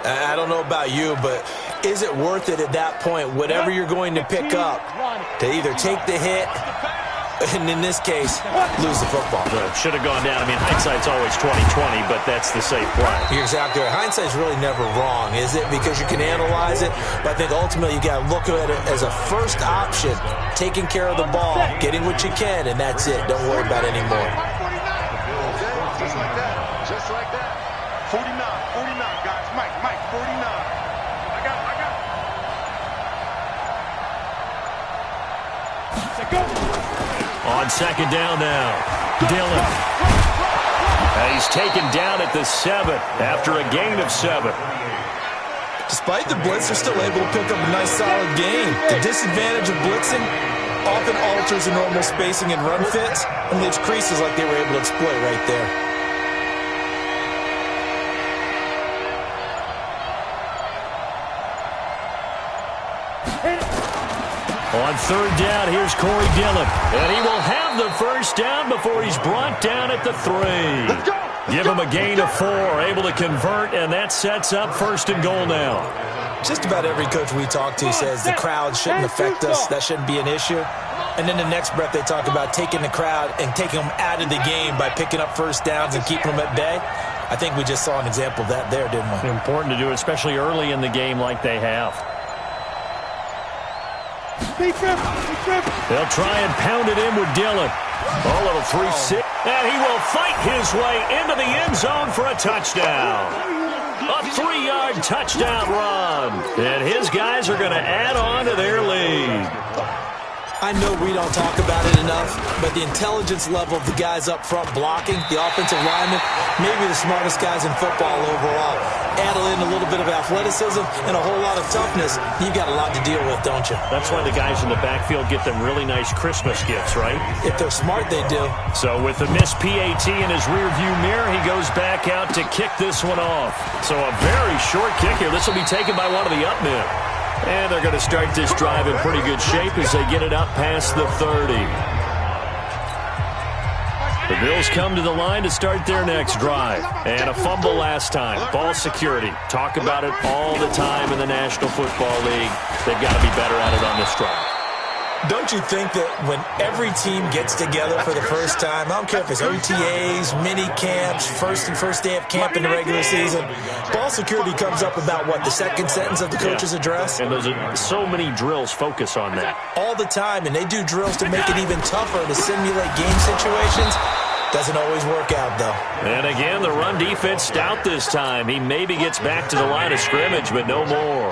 I don't know about you, but is it worth it at that point, whatever you're going to pick up, to either take the hit and, in this case, lose the football? Should have gone down. I mean, hindsight's always 20/20, but that's the safe play. You're exactly right. Hindsight's really never wrong, is it? Because you can analyze it, but I think ultimately you got to look at it as a first option, taking care of the ball, getting what you can, and that's it. Don't worry about it anymore. Just like that. Just like that. 49, guys. Mike, 49. I got it. On second down now, Dillon. He's taken down at the 7 after a gain of 7. Despite the blitz, they're still able to pick up a nice, solid gain. The disadvantage of blitzing often alters the normal spacing and run fits and leaves creases like they were able to exploit right there. On third down, here's Corey Dillon. And he will have the first down before he's brought down at the 3. Give him a gain of 4, able to convert, and that sets up first and goal now. Just about every coach we talk to says the crowd shouldn't affect us. That shouldn't be an issue. And then the next breath they talk about taking the crowd and taking them out of the game by picking up first downs and keeping them at bay. I think we just saw an example of that there, didn't we? Important to do, especially early in the game like they have. They'll try and pound it in with Dillon. A little 3-6. And he will fight his way into the end zone for a touchdown. A 3-yard touchdown run. And his guys are going to add on to their lead. I know we don't talk about it enough, but the intelligence level of the guys up front blocking, the offensive linemen, maybe the smartest guys in football overall. Add in a little bit of athleticism and a whole lot of toughness. You've got a lot to deal with, don't you? That's why the guys in the backfield get them really nice Christmas gifts, right? If they're smart, they do. So with the missed PAT in his rearview mirror, he goes back out to kick this one off. So a very short kick here. This will be taken by one of the up men. And they're going to start this drive in pretty good shape as they get it up past the 30. The Bills come to the line to start their next drive. And a fumble last time. Ball security. Talk about it all the time in the National Football League. They've got to be better at it on this drive. Don't you think that when every team gets together for the first time, I don't care if it's OTAs, mini camps, first day of camp in the regular season, ball security comes up about, what, the second sentence of the coach's address? And those are so many drills focus on that. All the time, and they do drills to make it even tougher to simulate game situations. Doesn't always work out, though. And again, the run defense stout this time. He maybe gets back to the line of scrimmage, but no more.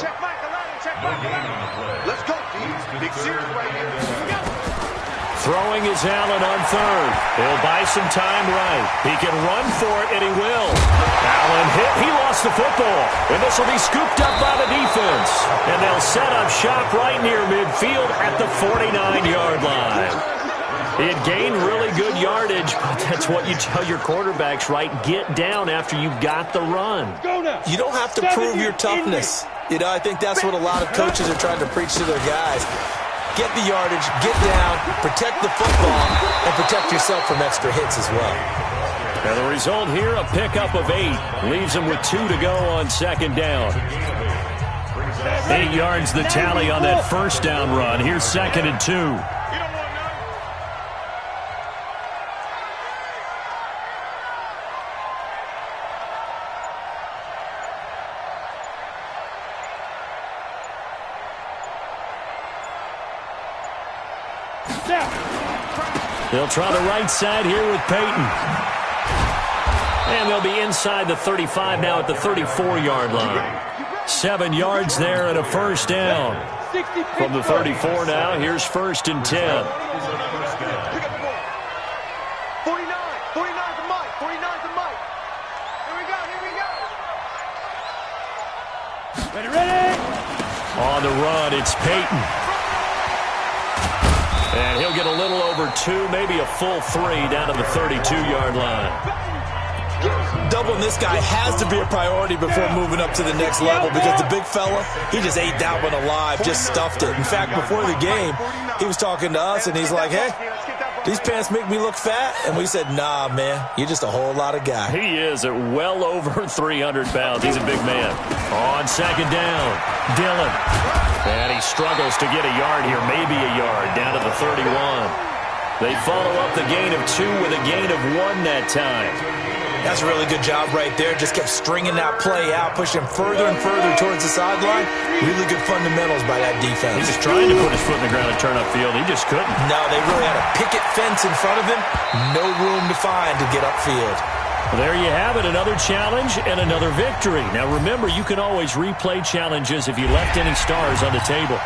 Let's go, team. Big series right here. Throwing is Allen on third. He'll buy some time right. He can run for it, and he will. Allen hit. He lost the football. And this will be scooped up by the defense. And they'll set up shop right near midfield at the 49-yard line. He had gained really good yardage, but that's what you tell your quarterbacks, right? Get down after you've got the run. You don't have to prove your toughness. You know, I think that's what a lot of coaches are trying to preach to their guys. Get the yardage, get down, protect the football, and protect yourself from extra hits as well. And the result here, a pickup of 8. Leaves them with 2 to go on second down. 8 yards the tally on that first down run. Here's second and 2. They'll try the right side here with Peyton. And they'll be inside the 35 now at the 34-yard line. 7 yards there and a first down. From the 34 now, here's first and 10. 49 to Mike. 49 to Mike. Here we go. Ready. On the run, it's Peyton. And he'll get a little over 2, maybe a full 3 down to the 32-yard line. Doubling this guy has to be a priority before moving up to the next level because the big fella, he just ate that one alive, just stuffed it. In fact, before the game, he was talking to us, and he's like, hey, these pants make me look fat? And we said, nah, man, you're just a whole lot of guy. He is at well over 300 pounds. He's a big man. On second down, Dillon. And he struggles to get a yard here, maybe a yard, down to the 31. They follow up the gain of 2 with a gain of 1 that time. That's a really good job right there. Just kept stringing that play out, pushing him further and further towards the sideline. Really good fundamentals by that defense. He was trying to put his foot in the ground and turn upfield. He just couldn't. No, they really had a picket fence in front of him. No room to find to get upfield. Well, there you have it, another challenge and another victory. Now, remember, you can always replay challenges if you left any stars on the table.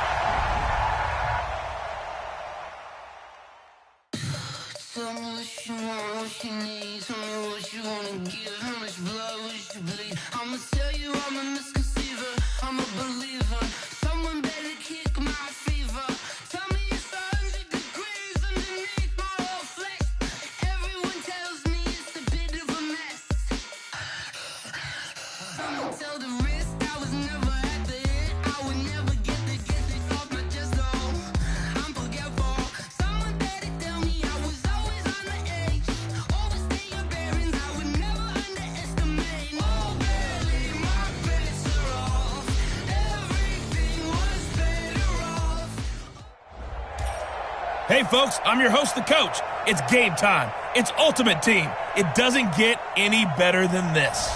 Hey, folks, I'm your host, the coach. It's game time. It's Ultimate Team. It doesn't get any better than this.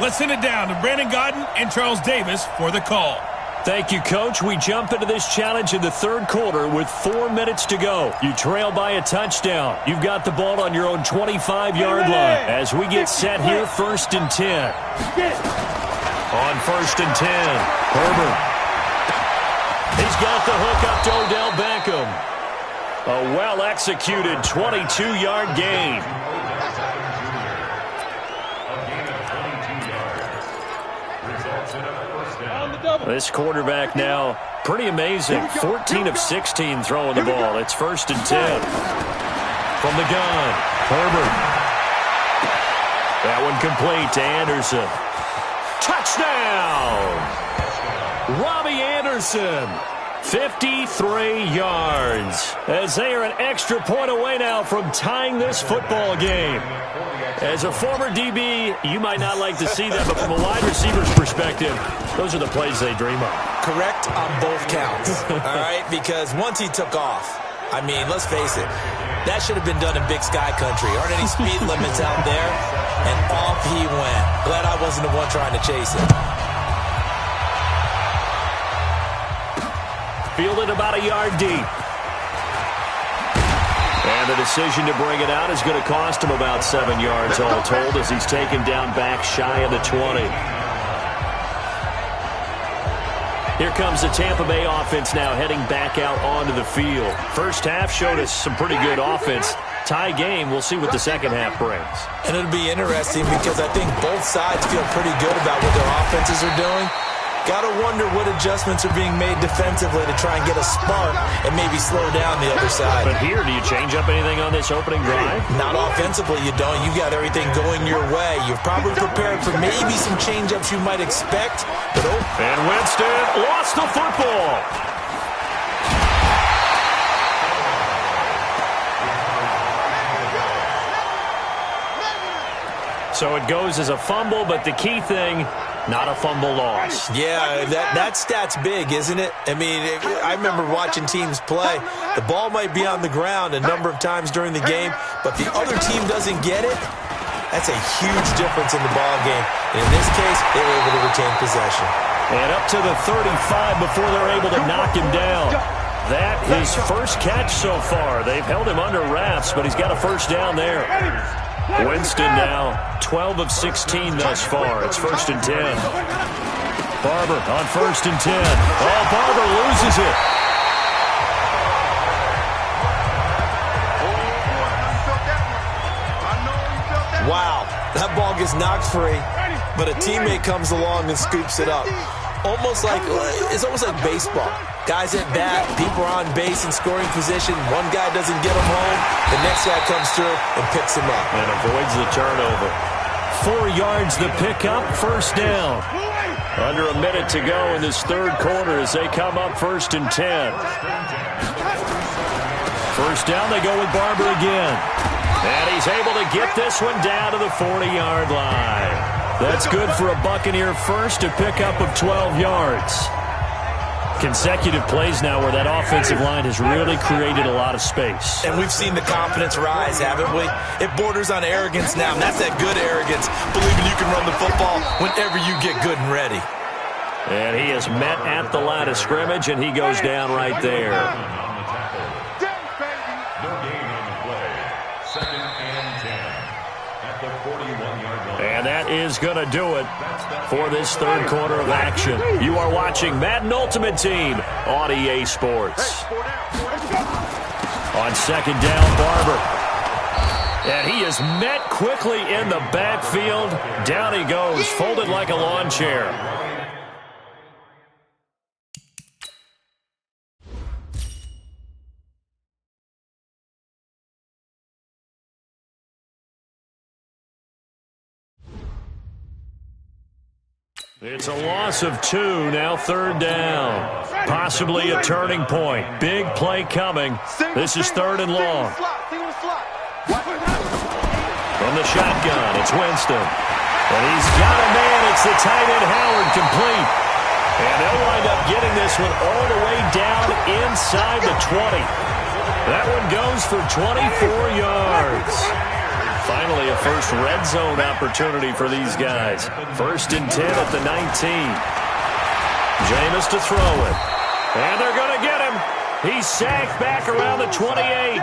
Let's send it down to Brandon Godden and Charles Davis for the call. Thank you, Coach. We jump into this challenge in the third quarter with 4 minutes to go. You trail by a touchdown. You've got the ball on your own 25-yard line. As we get set here, 1st and 10. On 1st and 10, Herbert. He's got the hook up to Odell Beckham. A well-executed 22-yard gain. This quarterback now, pretty amazing. 14 of 16 throwing the ball. It's 1st and 10. From the gun, Herbert. That one complete to Anderson. Touchdown! Robbie Anderson, 53 yards. As they are an extra point away now from tying this football game. As a former DB, you might not like to see that, but from a wide receiver's perspective, those are the plays they dream of. Correct on both counts, all right? Because once he took off, I mean, let's face it, that should have been done in Big Sky Country. Aren't any speed limits out there? And off he went. Glad I wasn't the one trying to chase him. Fielded about a yard deep. And the decision to bring it out is going to cost him about 7 yards all told as he's taken down back shy of the 20. Here comes the Tampa Bay offense now heading back out onto the field. First half showed us some pretty good offense. Tie game, we'll see what the second half brings. And it'll be interesting because I think both sides feel pretty good about what their offenses are doing. Got to wonder what adjustments are being made defensively to try and get a spark and maybe slow down the other side. But here, do you change up anything on this opening drive? Not offensively, you don't. You got everything going your way. You've probably prepared for maybe some change-ups you might expect. But and Winston lost the football. So it goes as a fumble, but the key thing, not a fumble loss. Yeah, that stat's big, isn't it? I mean, I remember watching teams play. The ball might be on the ground a number of times during the game, but the other team doesn't get it. That's a huge difference in the ball game. And in this case, they were able to retain possession. And up to the 35 before they're able to knock him down. That his first catch so far. They've held him under wraps, but he's got a first down there. Winston now 12 of 16 thus far. It's 1st and 10. Barber on 1st and 10. Oh, Barber loses it. Wow, that ball gets knocked free, but a teammate comes along and scoops it up. It's almost like baseball. Guys at bat, people are on base in scoring position. One guy doesn't get him home. The next guy comes through and picks him up. And avoids the turnover. 4 yards the pickup, first down. Under a minute to go in this third quarter as they come up 1st and 10. first down, they go with Barber again. And he's able to get this one down to the 40-yard line. That's good for a Buccaneer first, a pickup of 12 yards. Consecutive plays now where that offensive line has really created a lot of space. And we've seen the confidence rise, haven't we? It borders on arrogance now, and that's that good arrogance, believing you can run the football whenever you get good and ready. And he is met at the line of scrimmage, and he goes down right there. And that is going to do it for this third quarter of action. You are watching Madden Ultimate Team on EA Sports. On second down, Barber. And he is met quickly in the backfield. Down he goes, folded like a lawn chair. It's a loss of 2, now third down. Possibly a turning point. Big play coming. This is third and long. From the shotgun, it's Winston. And he's got a man. It's the tight end, Howard, complete. And they'll wind up getting this one all the way down inside the 20. That one goes for 24 yards. Finally, a first red zone opportunity for these guys. First and 10 at the 19. Jameis to throw it. And they're going to get him. He's sacked back around the 28.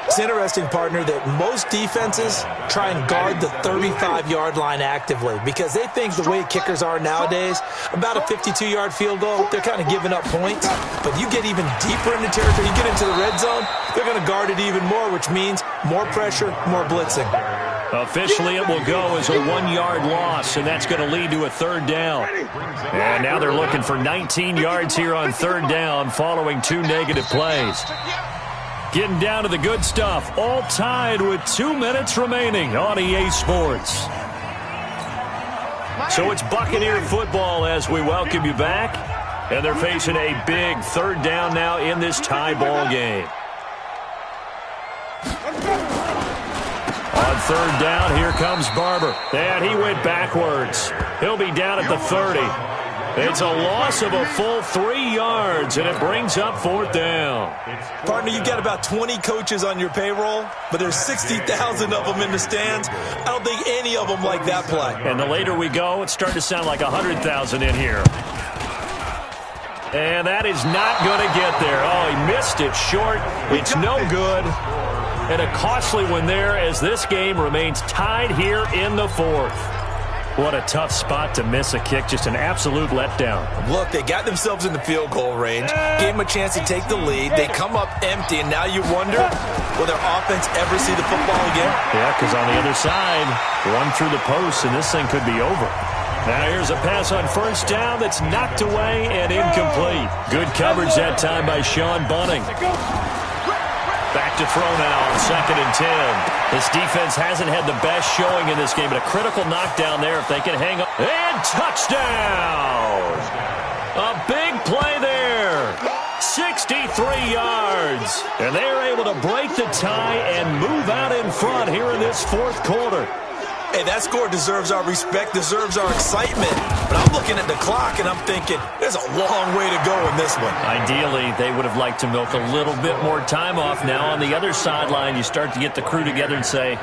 It's interesting, partner, that most defenses try and guard the 35-yard line actively because they think the way kickers are nowadays, about a 52-yard field goal, they're kind of giving up points. But you get even deeper into territory, you get into the red zone, they're going to guard it even more, which means more pressure, more blitzing. Officially, it will go as a 1-yard loss, and that's going to lead to a third down. And now they're looking for 19 yards here on third down following 2 negative plays. Getting down to the good stuff, all tied with 2 minutes remaining on EA Sports. So it's Buccaneer football as we welcome you back. And they're facing a big third down now in this tie ball game. On third down, here comes Barber. And he went backwards. He'll be down at the 30. It's a loss of a full 3 yards, and it brings up fourth down. Partner, you got about 20 coaches on your payroll, but there's 60,000 of them in the stands. I don't think any of them like that play. And the later we go, it's starting to sound like 100,000 in here. And that is not going to get there. Oh, he missed it short. It's no good. And a costly one there as this game remains tied here in the fourth. What a tough spot to miss a kick. Just an absolute letdown. Look, they got themselves in the field goal range, gave them a chance to take the lead. They come up empty, and now you wonder, will their offense ever see the football again? Yeah, because on the other side, one through the post, and this thing could be over. Now here's a pass on first down that's knocked away and incomplete. Good coverage that time by Sean Bunting. Back to throw now on second and 10. This defense hasn't had the best showing in this game, but a critical knockdown there if they can hang up. And touchdown! A big play there. 63 yards. And they are able to break the tie and move out in front here in this fourth quarter. Hey, that score deserves our respect, deserves our excitement. But I'm looking at the clock, and I'm thinking, there's a long way to go in this one. Ideally, they would have liked to milk a little bit more time off. Now on the other sideline, you start to get the crew together and say,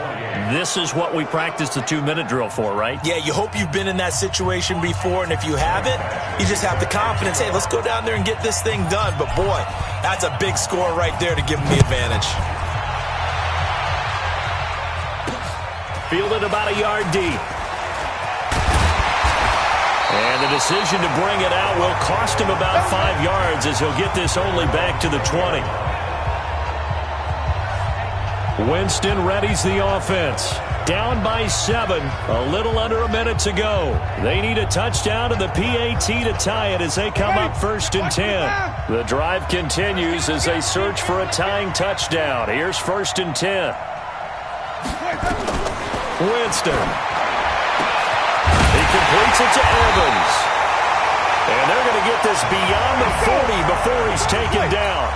this is what we practiced the 2-minute drill for, right? Yeah, you hope you've been in that situation before, and if you haven't, you just have the confidence, hey, let's go down there and get this thing done. But, boy, that's a big score right there to give them the advantage. Fielded about a yard deep. And the decision to bring it out will cost him about 5 yards as he'll get this only back to the 20. Winston readies the offense. Down by 7, a little under a minute to go. They need a touchdown to the PAT to tie it as they come up first and 10. The drive continues as they search for a tying touchdown. Here's first and 10. Winston. He completes it to Evans. And they're going to get this beyond the 40 before he's taken down.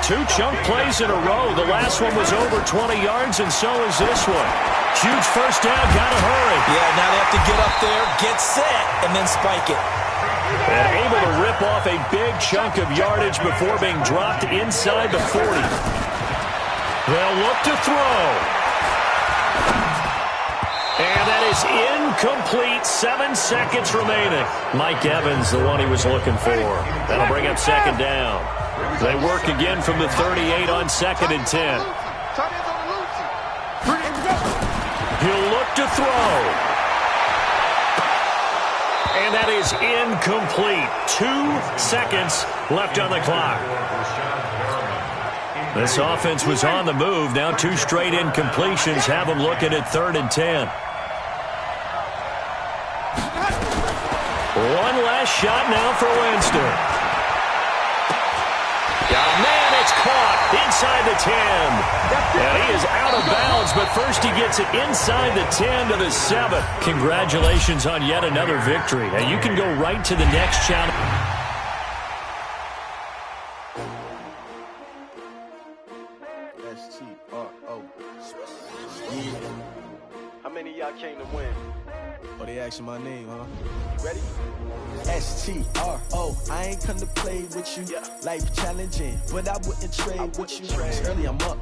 2 chunk plays in a row. The last one was over 20 yards, and so is this one. Huge first down, gotta hurry. Yeah, now they have to get up there, get set, and then spike it. And able to rip off a big chunk of yardage before being dropped inside the 40. They'll look to throw. And that is incomplete. 7 seconds remaining. Mike Evans, the one he was looking for. That'll bring up second down. They work again from the 38 on 2nd and 10. He'll look to throw. And that is incomplete. 2 seconds left on the clock. This offense was on the move. Now 2 straight incompletions have them looking at 3rd and 10. One last shot now for Winston. Oh, man, it's caught inside the 10. And he is out of bounds, but first he gets it inside the 10 to the 7. Congratulations on yet another victory. Now you can go right to the next challenge. S-T-R-O. Yeah. How many of y'all came to win? Oh, they asking my name, huh? Ready? S-T-R-O. I ain't come to play with you. Life challenging, but I wouldn't trade with you. It's early, I'm up.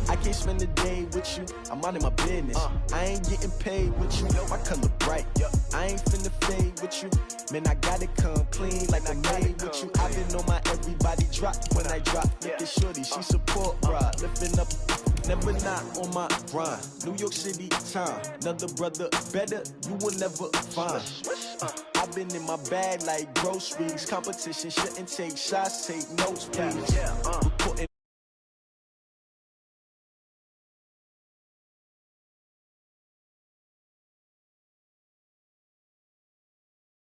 I can't spend the day with you. I'm minding my business. I ain't getting paid with you. My color bright. I ain't finna fade with you. Man, I gotta come clean like I made with you. I've been on my everybody drop when I drop. Look at shorty, she support ride. Lifting up, never not on my grind. New York City time. Another brother better, you will never find. I've been in my bag like groceries. Competition shouldn't take shots, take notes, please.